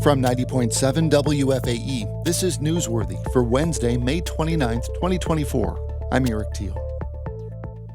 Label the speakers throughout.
Speaker 1: From 90.7 WFAE, this is Newsworthy for Wednesday, May 29th, 2024. I'm Eric Teal.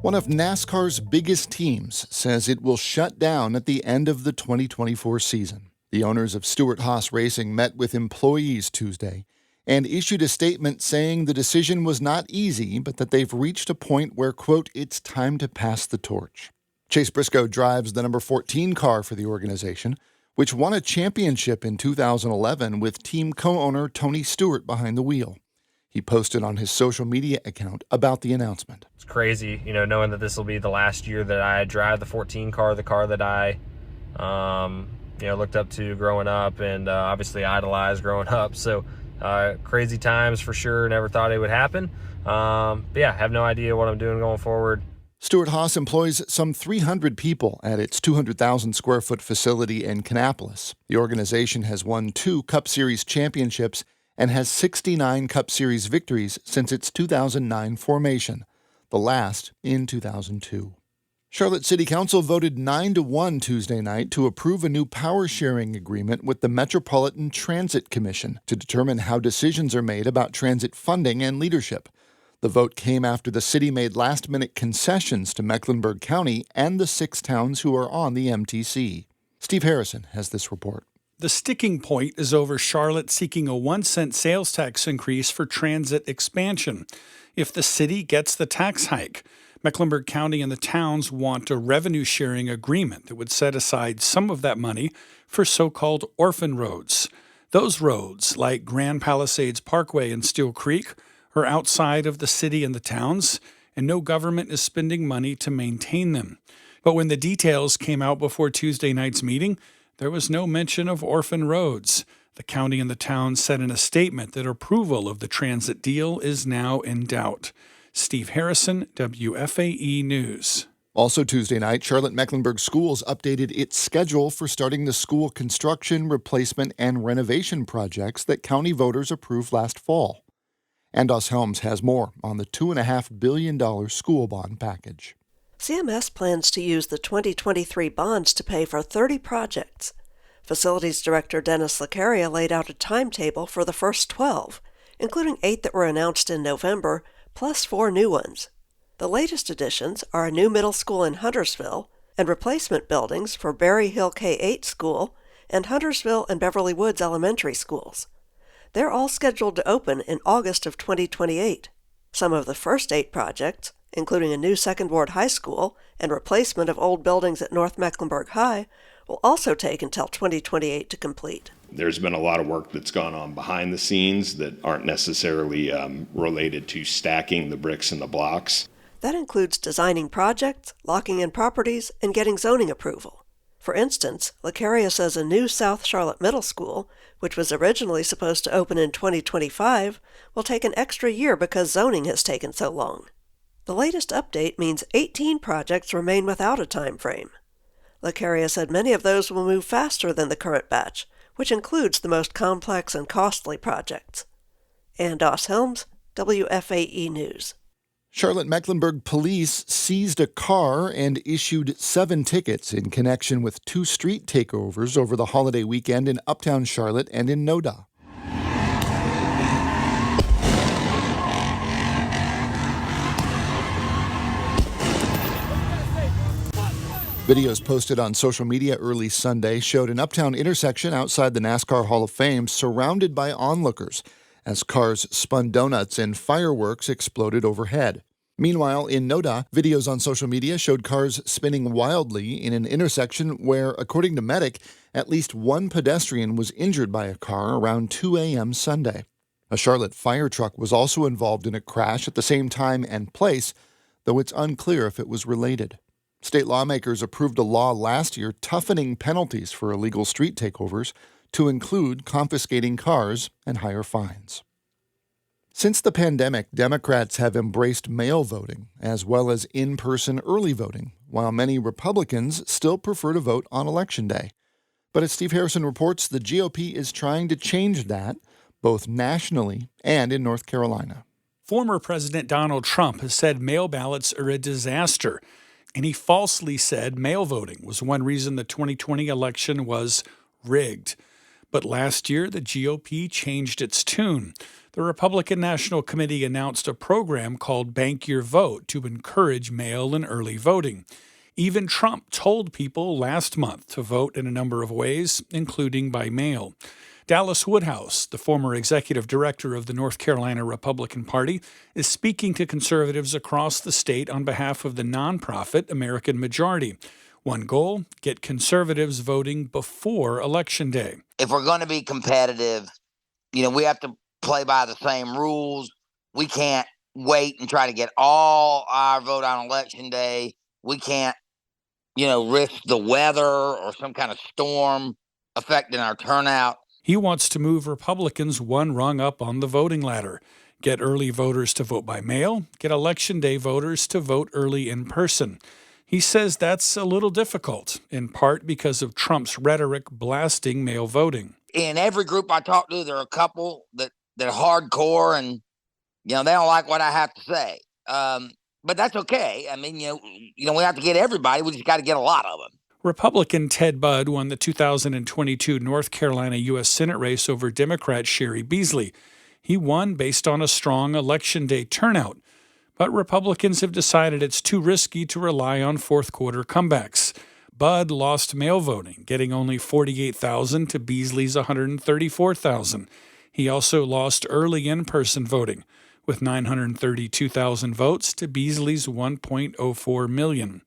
Speaker 1: One of NASCAR's biggest teams says it will shut down at the end of the 2024 season. The owners of Stewart-Haas Racing met with employees Tuesday and issued a statement saying the decision was not easy, but that they've reached a point where, quote, it's time to pass the torch. Chase Briscoe drives the number 14 car for the organization, which won a championship in 2011 with team co-owner Tony Stewart behind the wheel. He posted on his social media account about the announcement.
Speaker 2: It's crazy, knowing that this will be the last year that I drive the 14 car, the car that I, looked up to growing up and obviously idolized growing up. So crazy times for sure. Never thought it would happen. But yeah, have no idea what I'm doing going forward.
Speaker 1: Stewart-Haas employs some 300 people at its 200,000 square foot facility in Kannapolis. The organization has won 2 Cup Series championships and has 69 Cup Series victories since its 2009 formation, the last in 2002. Charlotte City Council voted 9-1 Tuesday night to approve a new power-sharing agreement with the Metropolitan Transit Commission to determine how decisions are made about transit funding and leadership. The vote came after the city made last-minute concessions to Mecklenburg County and the 6 towns who are on the MTC. Steve Harrison has this report.
Speaker 3: The sticking point is over Charlotte seeking a 1-cent sales tax increase for transit expansion. If the city gets the tax hike, Mecklenburg County and the towns want a revenue-sharing agreement that would set aside some of that money for so-called orphan roads. Those roads, like Grand Palisades Parkway and Steel Creek, are outside of the city and the towns, and no government is spending money to maintain them. But when the details came out before Tuesday night's meeting, there was no mention of orphan roads. The county and the towns said in a statement that approval of the transit deal is now in doubt. Steve Harrison, WFAE News.
Speaker 1: Also Tuesday night, Charlotte-Mecklenburg Schools updated its schedule for starting the school construction, replacement, and renovation projects that county voters approved last fall. And Us Helms has more on the $2.5 billion school bond package.
Speaker 4: CMS plans to use the 2023 bonds to pay for 30 projects. Facilities Director Dennis Lacaria laid out a timetable for the first 12, including 8 that were announced in November, plus 4 new ones. The latest additions are a new middle school in Huntersville and replacement buildings for Berry Hill K-8 School and Huntersville and Beverly Woods Elementary Schools. They're all scheduled to open in August of 2028. Some of the first 8 projects, including a new Second Ward High School and replacement of old buildings at North Mecklenburg High, will also take until 2028 to complete.
Speaker 5: There's been a lot of work that's gone on behind the scenes that aren't necessarily related to stacking the bricks and the blocks.
Speaker 4: That includes designing projects, locking in properties, and getting zoning approval. For instance, Lacaria says a new South Charlotte Middle School, which was originally supposed to open in 2025, will take an extra year because zoning has taken so long. The latest update means 18 projects remain without a time frame. Lacaria said many of those will move faster than the current batch, which includes the most complex and costly projects. And Us Helms, WFAE News.
Speaker 1: Charlotte-Mecklenburg police seized a car and issued 7 tickets in connection with 2 street takeovers over the holiday weekend in Uptown Charlotte and in Noda. Videos posted on social media early Sunday showed an uptown intersection outside the NASCAR Hall of Fame surrounded by onlookers as cars spun donuts and fireworks exploded overhead. Meanwhile, in Noda, videos on social media showed cars spinning wildly in an intersection where, according to Medic, at least 1 pedestrian was injured by a car around 2 a.m. Sunday. A Charlotte fire truck was also involved in a crash at the same time and place, though it's unclear if it was related. State lawmakers approved a law last year toughening penalties for illegal street takeovers to include confiscating cars and higher fines. Since the pandemic, Democrats have embraced mail voting as well as in-person early voting, while many Republicans still prefer to vote on Election Day. But as Steve Harrison reports, the GOP is trying to change that, both nationally and in North Carolina.
Speaker 3: Former President Donald Trump has said mail ballots are a disaster, and he falsely said mail voting was one reason the 2020 election was rigged. But last year, the GOP changed its tune. The Republican National Committee announced a program called Bank Your Vote to encourage mail and early voting. Even Trump told people last month to vote in a number of ways, including by mail. Dallas Woodhouse, the former executive director of the North Carolina Republican Party, is speaking to conservatives across the state on behalf of the nonprofit American Majority. One goal, get conservatives voting before Election Day.
Speaker 6: If we're going to be competitive, we have to play by the same rules. We can't wait and try to get all our vote on Election Day. We can't risk the weather or some kind of storm affecting our turnout.
Speaker 3: He wants to move Republicans one rung up on the voting ladder. Get early voters to vote by mail, get Election Day voters to vote early in person. He says that's a little difficult, in part because of Trump's rhetoric blasting mail voting.
Speaker 6: In every group I talk to, there are a couple that are hardcore and, they don't like what I have to say. But that's okay. I mean, we have to get everybody. We just got to get a lot of them.
Speaker 3: Republican Ted Budd won the 2022 North Carolina U.S. Senate race over Democrat Sherry Beasley. He won based on a strong Election Day turnout. But Republicans have decided it's too risky to rely on fourth-quarter comebacks. Budd lost mail voting, getting only 48,000 to Beasley's 134,000. He also lost early in-person voting, with 932,000 votes to Beasley's 1.04 million.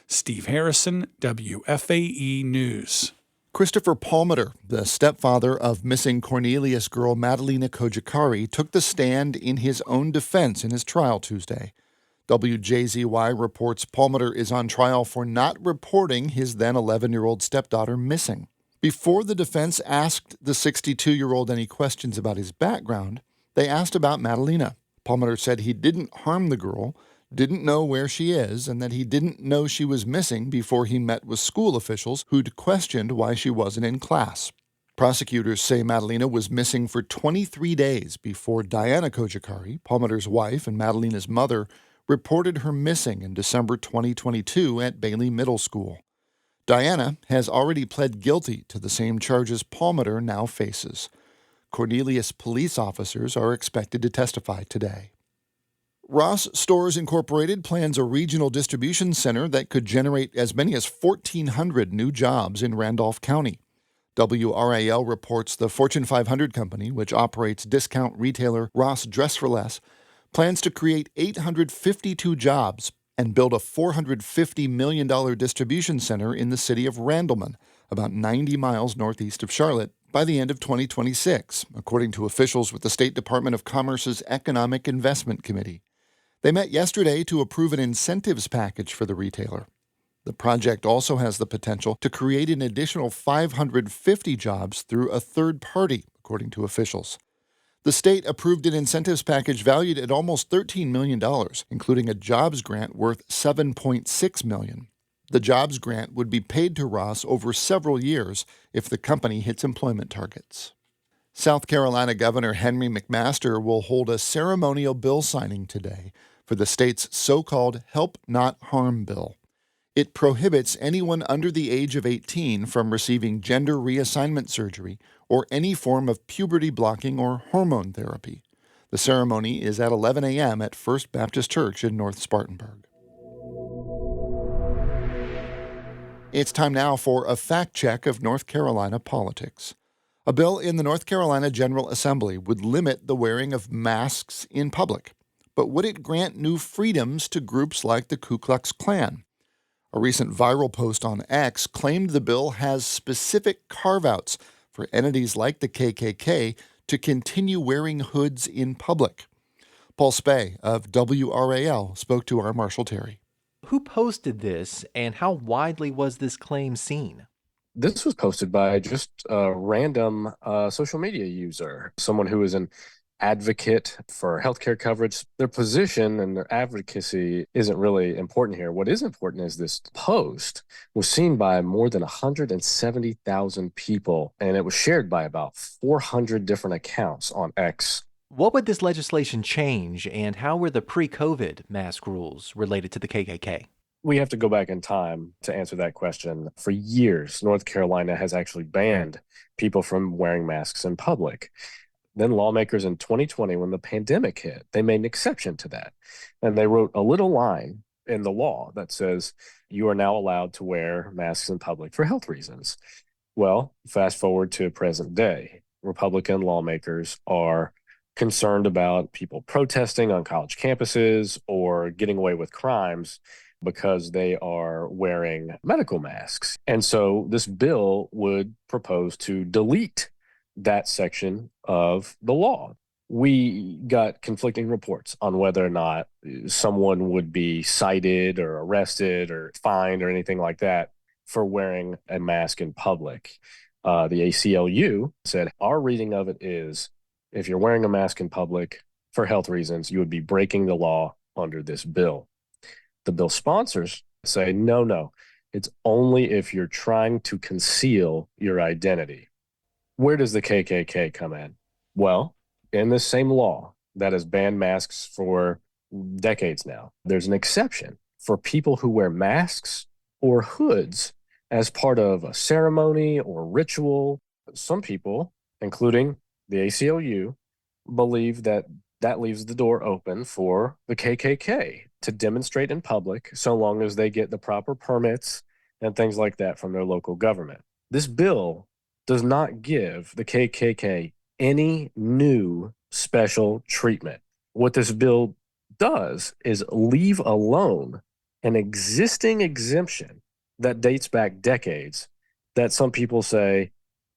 Speaker 3: Steve Harrison, WFAE News.
Speaker 1: Christopher Palmater, the stepfather of missing Cornelius girl Madalina Kojikari, took the stand in his own defense in his trial Tuesday. WJZY reports Palmater is on trial for not reporting his then 11-year-old stepdaughter missing. Before the defense asked the 62-year-old any questions about his background, they asked about Madalina. Palmater said he didn't harm the girl, didn't know where she is, and that he didn't know she was missing before he met with school officials who'd questioned why she wasn't in class. Prosecutors say Madalina was missing for 23 days before Diana Kojikari, Palmater's wife and Madalina's mother, reported her missing in December 2022 at Bailey Middle School. Diana has already pled guilty to the same charges Palmater now faces. Cornelius police officers are expected to testify today. Ross Stores Incorporated plans a regional distribution center that could generate as many as 1,400 new jobs in Randolph County. WRAL reports the Fortune 500 company, which operates discount retailer Ross Dress for Less, plans to create 852 jobs and build a $450 million distribution center in the city of Randleman, about 90 miles northeast of Charlotte, by the end of 2026, according to officials with the State Department of Commerce's Economic Investment Committee. They met yesterday to approve an incentives package for the retailer. The project also has the potential to create an additional 550 jobs through a third party, according to officials. The state approved an incentives package valued at almost $13 million, including a jobs grant worth $7.6 million. The jobs grant would be paid to Ross over several years if the company hits employment targets. South Carolina Governor Henry McMaster will hold a ceremonial bill signing today for the state's so-called Help Not Harm bill. It prohibits anyone under the age of 18 from receiving gender reassignment surgery or any form of puberty blocking or hormone therapy. The ceremony is at 11 a.m. at First Baptist Church in North Spartanburg. It's time now for a fact check of North Carolina politics. A bill in the North Carolina General Assembly would limit the wearing of masks in public. But would it grant new freedoms to groups like the Ku Klux Klan? A recent viral post on X claimed the bill has specific carve-outs for entities like the KKK to continue wearing hoods in public. Paul Spey of WRAL spoke to our Marshall Terry.
Speaker 7: Who posted this, and how widely was this claim seen?
Speaker 8: This was posted by just a random social media user, someone who is an advocate for healthcare coverage. Their position and their advocacy isn't really important here. What is important is this post was seen by more than 170,000 people, and it was shared by about 400 different accounts on X.
Speaker 7: What would this legislation change, and how were the pre-COVID mask rules related to the KKK?
Speaker 8: We have to go back in time to answer that question. For years, North Carolina has actually banned people from wearing masks in public. Then lawmakers in 2020, when the pandemic hit, they made an exception to that. And they wrote a little line in the law that says you are now allowed to wear masks in public for health reasons. Well, fast forward to present day. Republican lawmakers are concerned about people protesting on college campuses or getting away with crimes because they are wearing medical masks. And so this bill would propose to delete that section of the law. We got conflicting reports on whether or not someone would be cited or arrested or fined or anything like that for wearing a mask in public. The ACLU said, our reading of it is, if you're wearing a mask in public for health reasons, you would be breaking the law under this bill. The bill sponsors say, no, it's only if you're trying to conceal your identity. Where does the KKK come in? Well, in the same law that has banned masks for decades now, there's an exception for people who wear masks or hoods as part of a ceremony or ritual. Some people, including the ACLU, believe that that leaves the door open for the KKK to demonstrate in public so long as they get the proper permits and things like that from their local government. This bill does not give the KKK any new special treatment. What this bill does is leave alone an existing exemption that dates back decades that some people say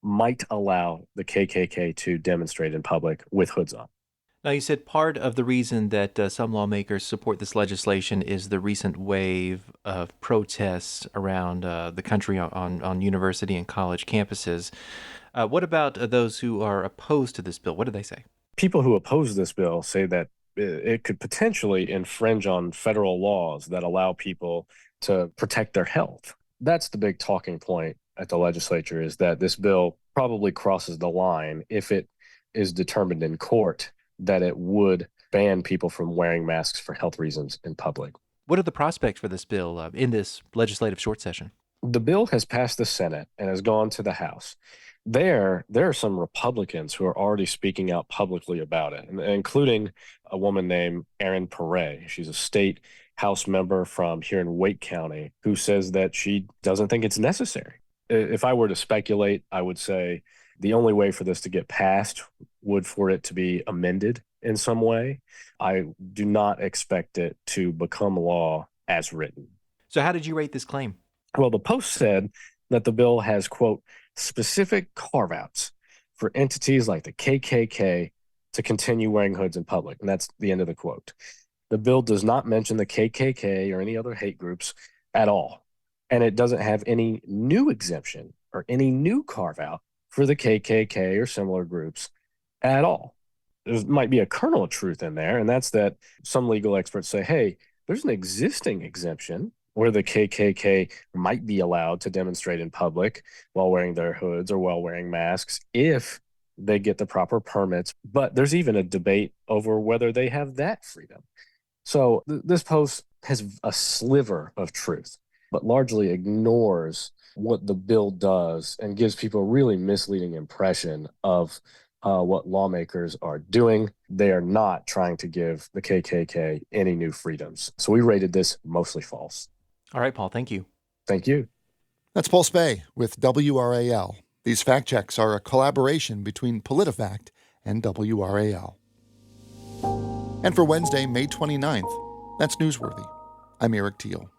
Speaker 8: might allow the KKK to demonstrate in public with hoods on.
Speaker 7: Now, you said part of the reason that some lawmakers support this legislation is the recent wave of protests around the country on university and college campuses. What about those who are opposed to this bill? What do they say?
Speaker 8: People who oppose this bill say that it could potentially infringe on federal laws that allow people to protect their health. That's the big talking point at the legislature, is that this bill probably crosses the line if it is determined in court that it would ban people from wearing masks for health reasons in public.
Speaker 7: What are the prospects for this bill in this legislative short session?
Speaker 8: The bill has passed the Senate and has gone to the House. There are some Republicans who are already speaking out publicly about it, including a woman named Erin Perret. She's a state House member from here in Wake County who says that she doesn't think it's necessary. If I were to speculate, I would say the only way for this to get passed would for it to be amended in some way. I do not expect it to become law as written.
Speaker 7: So how did you rate this claim?
Speaker 8: Well, the Post said that the bill has, quote, specific carve-outs for entities like the KKK to continue wearing hoods in public. And that's the end of the quote. The bill does not mention the KKK or any other hate groups at all. And it doesn't have any new exemption or any new carve-out for the KKK or similar groups at all. There might be a kernel of truth in there, and that's that some legal experts say, hey, there's an existing exemption where the KKK might be allowed to demonstrate in public while wearing their hoods or while wearing masks if they get the proper permits. But there's even a debate over whether they have that freedom. So this Post has a sliver of truth, but largely ignores what the bill does and gives people a really misleading impression of what lawmakers are doing. They are not trying to give the KKK any new freedoms. So we rated this mostly false.
Speaker 7: All right, Paul, thank you.
Speaker 8: Thank you.
Speaker 1: That's Paul Spey with WRAL. These fact checks are a collaboration between PolitiFact and WRAL. And for Wednesday, May 29th, that's Newsworthy. I'm Eric Teal.